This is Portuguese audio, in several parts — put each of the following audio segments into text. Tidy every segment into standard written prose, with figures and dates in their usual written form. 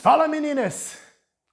Fala meninas!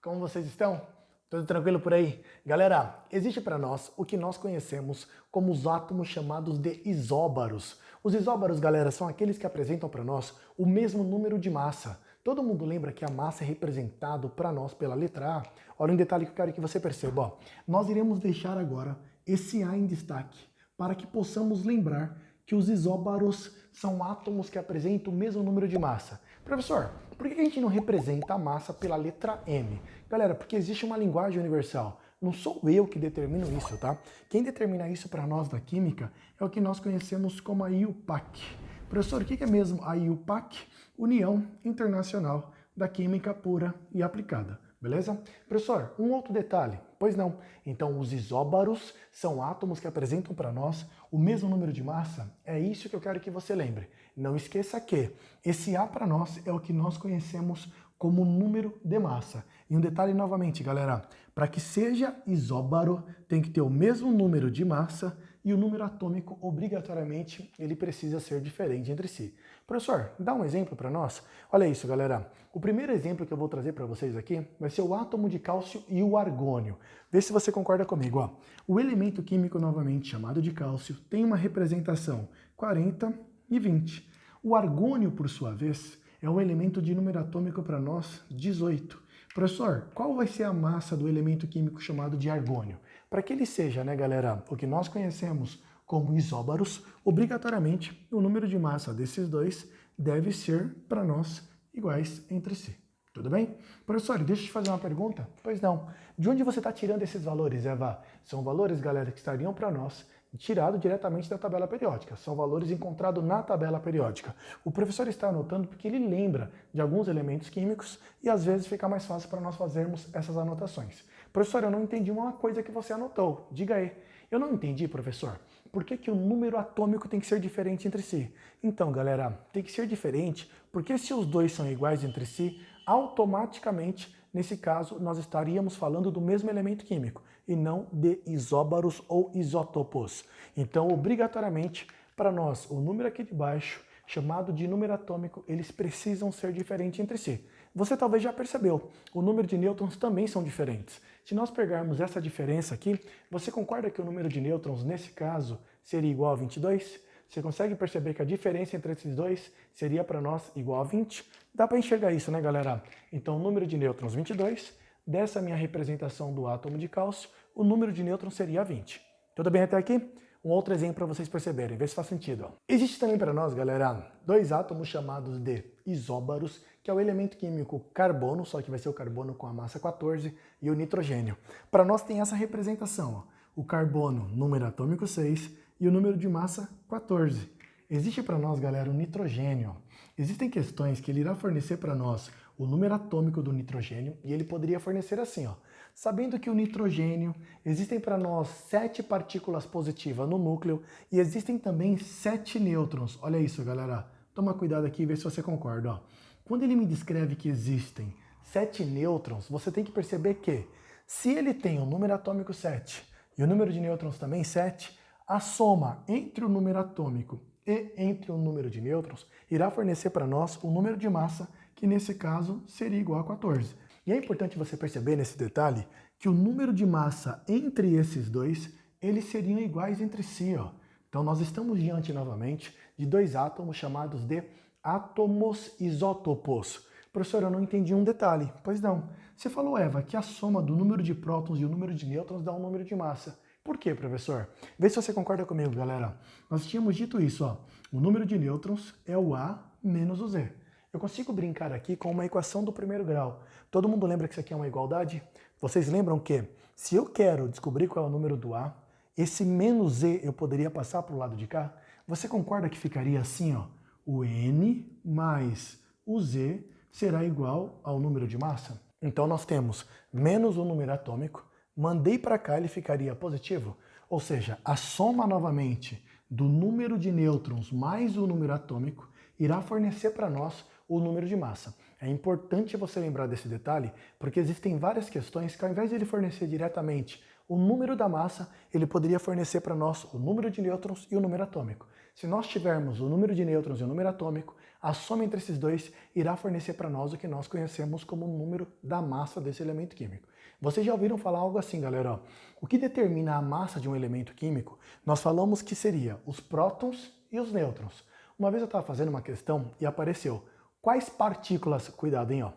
Como vocês estão? Tudo tranquilo por aí? Galera, existe para nós o que nós conhecemos como os átomos chamados de isóbaros. Os isóbaros, galera, são aqueles que apresentam para nós o mesmo número de massa. Todo mundo lembra que a massa é representado para nós pela letra A? Olha um detalhe que eu quero que você perceba. Ó. Nós iremos deixar agora esse A em destaque para que possamos lembrar que os isóbaros são átomos que apresentam o mesmo número de massa. Professor, por que a gente não representa a massa pela letra M? Galera, porque existe uma linguagem universal. Não sou eu que determino isso, tá? Quem determina isso para nós da química é o que nós conhecemos como a IUPAC. Professor, o que é mesmo a IUPAC? União Internacional da Química Pura e Aplicada. Beleza? Professor, um outro detalhe. Pois não. Então, os isóbaros são átomos que apresentam para nós o mesmo número de massa. É isso que eu quero que você lembre. Não esqueça que esse A para nós é o que nós conhecemos como número de massa. E um detalhe novamente, galera. Para que seja isóbaro, tem que ter o mesmo número de massa e o número atômico, obrigatoriamente, ele precisa ser diferente entre si. Professor, dá um exemplo para nós? Olha isso, galera. O primeiro exemplo que eu vou trazer para vocês aqui vai ser o átomo de cálcio e o argônio. Vê se você concorda comigo. Ó. O elemento químico, novamente chamado de cálcio, tem uma representação 40 e 20. O argônio, por sua vez, é um elemento de número atômico para nós 18. Professor, qual vai ser a massa do elemento químico chamado de argônio? Para que ele seja, né, galera, o que nós conhecemos como isóbaros, obrigatoriamente o número de massa desses dois deve ser para nós iguais entre si. Tudo bem? Professor, deixa eu te fazer uma pergunta. Pois não. De onde você está tirando esses valores, Eva? São valores, galera, que estariam para nós tirado diretamente da tabela periódica. São valores encontrados na tabela periódica. O professor está anotando porque ele lembra de alguns elementos químicos e às vezes fica mais fácil para nós fazermos essas anotações. Professor, eu não entendi uma coisa que você anotou. Diga aí. Eu não entendi, professor. Por que o número atômico tem que ser diferente entre si? Então, galera, tem que ser diferente porque se os dois são iguais entre si, automaticamente, nesse caso, nós estaríamos falando do mesmo elemento químico e não de isóbaros ou isótopos. Então, obrigatoriamente, para nós, o número aqui de baixo, chamado de número atômico, eles precisam ser diferentes entre si. Você talvez já percebeu, o número de nêutrons também são diferentes. Se nós pegarmos essa diferença aqui, você concorda que o número de nêutrons, nesse caso, seria igual a 22? Você consegue perceber que a diferença entre esses dois seria para nós igual a 20? Dá para enxergar isso, né, galera? Então, o número de nêutrons 22, dessa minha representação do átomo de cálcio, o número de nêutrons seria 20. Tudo bem até aqui? Um outro exemplo para vocês perceberem, vê se faz sentido. Ó. Existe também para nós, galera, dois átomos chamados de isóbaros, que é o elemento químico carbono, só que vai ser o carbono com a massa 14, e o nitrogênio. Para nós tem essa representação, ó, o carbono, número atômico 6, e o número de massa 14. Existe para nós, galera, o nitrogênio. Existem questões que ele irá fornecer para nós o número atômico do nitrogênio, e ele poderia fornecer assim, ó. Sabendo que o nitrogênio, existem para nós 7 partículas positivas no núcleo e existem também 7 nêutrons. Olha isso, galera. Toma cuidado aqui e vê se você concorda. Ó. Quando ele me descreve que existem 7 nêutrons, você tem que perceber que se ele tem o número atômico 7 e o número de nêutrons também 7, a soma entre o número atômico e entre o número de nêutrons irá fornecer para nós o número de massa, que nesse caso seria igual a 14. E é importante você perceber nesse detalhe que o número de massa entre esses dois, eles seriam iguais entre si. Ó. Então nós estamos diante novamente de dois átomos chamados de átomos isótopos. Professor, eu não entendi um detalhe. Pois não. Você falou, Eva, que a soma do número de prótons e o número de nêutrons dá um número de massa. Por quê, professor? Vê se você concorda comigo, galera. Nós tínhamos dito isso, ó. O número de nêutrons é o A menos o Z. Eu consigo brincar aqui com uma equação do primeiro grau. Todo mundo lembra que isso aqui é uma igualdade? Vocês lembram que, se eu quero descobrir qual é o número do A, esse menos Z eu poderia passar para o lado de cá? Você concorda que ficaria assim, ó? O N mais o Z será igual ao número de massa? Então nós temos menos o número atômico, mandei para cá, ele ficaria positivo. Ou seja, a soma novamente do número de nêutrons mais o número atômico irá fornecer para nós o número de massa. É importante você lembrar desse detalhe, porque existem várias questões que ao invés de ele fornecer diretamente o número da massa, ele poderia fornecer para nós o número de nêutrons e o número atômico. Se nós tivermos o número de nêutrons e o número atômico, a soma entre esses dois irá fornecer para nós o que nós conhecemos como o número da massa desse elemento químico. Vocês já ouviram falar algo assim, galera? Ó, o que determina a massa de um elemento químico, nós falamos que seria os prótons e os nêutrons. Uma vez eu estava fazendo uma questão e apareceu quais partículas, cuidado, hein, ó,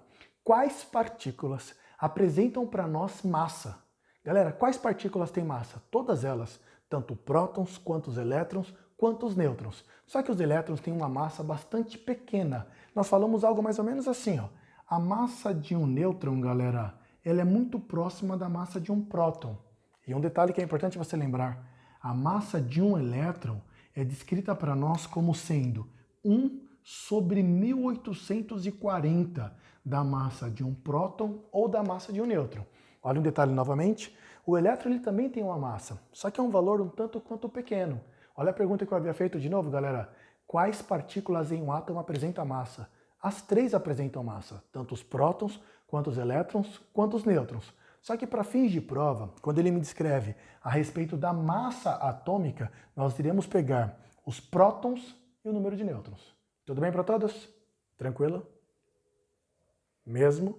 quais partículas apresentam para nós massa? Galera, quais partículas têm massa? Todas elas, tanto prótons, quanto os elétrons, quanto os nêutrons. Só que os elétrons têm uma massa bastante pequena. Nós falamos algo mais ou menos assim, ó. A massa de um nêutron, galera, ela é muito próxima da massa de um próton. E um detalhe que é importante você lembrar, a massa de um elétron é descrita para nós como sendo 1/1840 da massa de um próton ou da massa de um nêutron. Olha um detalhe novamente, o elétron ele também tem uma massa, só que é um valor um tanto quanto pequeno. Olha a pergunta que eu havia feito de novo, galera. Quais partículas em um átomo apresentam massa? As três apresentam massa, tanto os prótons, quanto os elétrons, quanto os nêutrons. Só que para fins de prova, quando ele me descreve a respeito da massa atômica, nós iremos pegar os prótons e o número de nêutrons. Tudo bem para todos? Tranquilo? Mesmo?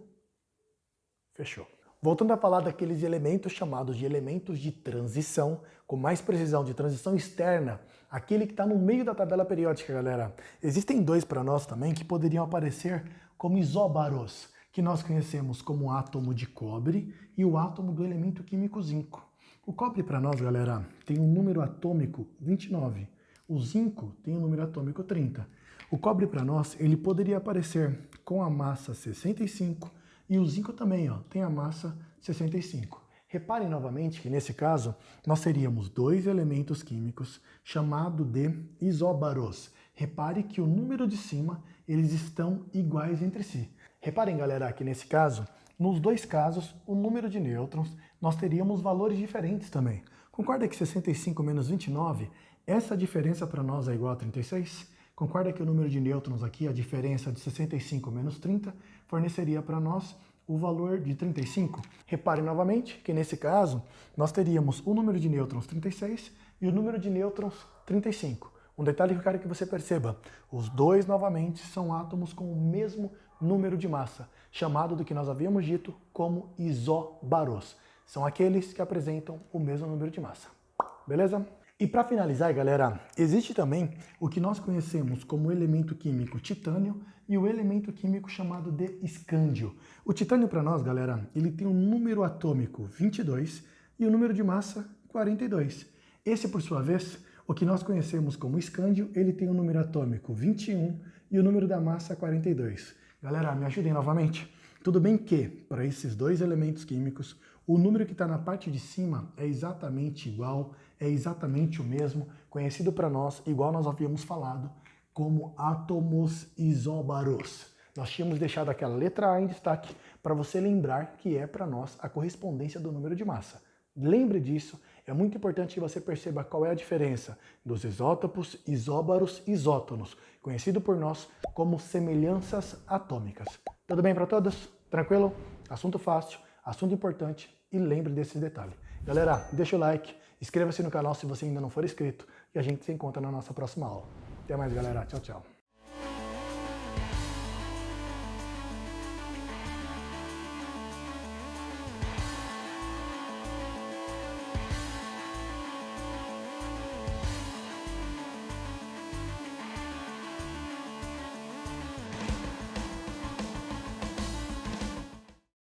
Fechou. Voltando a falar daqueles elementos chamados de elementos de transição, com mais precisão, de transição externa, aquele que está no meio da tabela periódica, galera. Existem dois para nós também que poderiam aparecer como isóbaros, que nós conhecemos como o átomo de cobre e o átomo do elemento químico zinco. O cobre para nós, galera, tem um número atômico 29. O zinco tem um número atômico 30. O cobre para nós, ele poderia aparecer com a massa 65 e o zinco também, ó, tem a massa 65. Reparem novamente que nesse caso nós teríamos dois elementos químicos chamados de isóbaros. Repare que o número de cima, eles estão iguais entre si. Reparem, galera, que nesse caso, nos dois casos, o número de nêutrons, nós teríamos valores diferentes também. Concorda que 65 menos 29, essa diferença para nós é igual a 36? Concorda que o número de nêutrons aqui, a diferença de 65 menos 30, forneceria para nós o valor de 35? Reparem novamente que nesse caso, nós teríamos o número de nêutrons 36 e o número de nêutrons 35. Um detalhe que eu quero que você perceba, os dois novamente são átomos com o mesmo número de massa, chamado do que nós havíamos dito como isóbaros. São aqueles que apresentam o mesmo número de massa. Beleza? E para finalizar, galera, existe também o que nós conhecemos como elemento químico titânio e o elemento químico chamado de escândio. O titânio para nós, galera, ele tem um número atômico 22 e o número de massa 42. Esse, por sua vez, o que nós conhecemos como escândio, ele tem um número atômico 21 e o número da massa 42. Galera, me ajudem novamente. Tudo bem que, para esses dois elementos químicos, o número que está na parte de cima é exatamente igual, é exatamente o mesmo, conhecido para nós, igual nós havíamos falado, como átomos isóbaros. Nós tínhamos deixado aquela letra A em destaque para você lembrar que é para nós a correspondência do número de massa. Lembre disso, é muito importante que você perceba qual é a diferença dos isótopos, isóbaros e isótonos, conhecido por nós como semelhanças atômicas. Tudo bem para todos? Tranquilo? Assunto fácil, assunto importante e lembre desse detalhe. Galera, deixa o like, inscreva-se no canal se você ainda não for inscrito e a gente se encontra na nossa próxima aula. Até mais, galera. Tchau, tchau.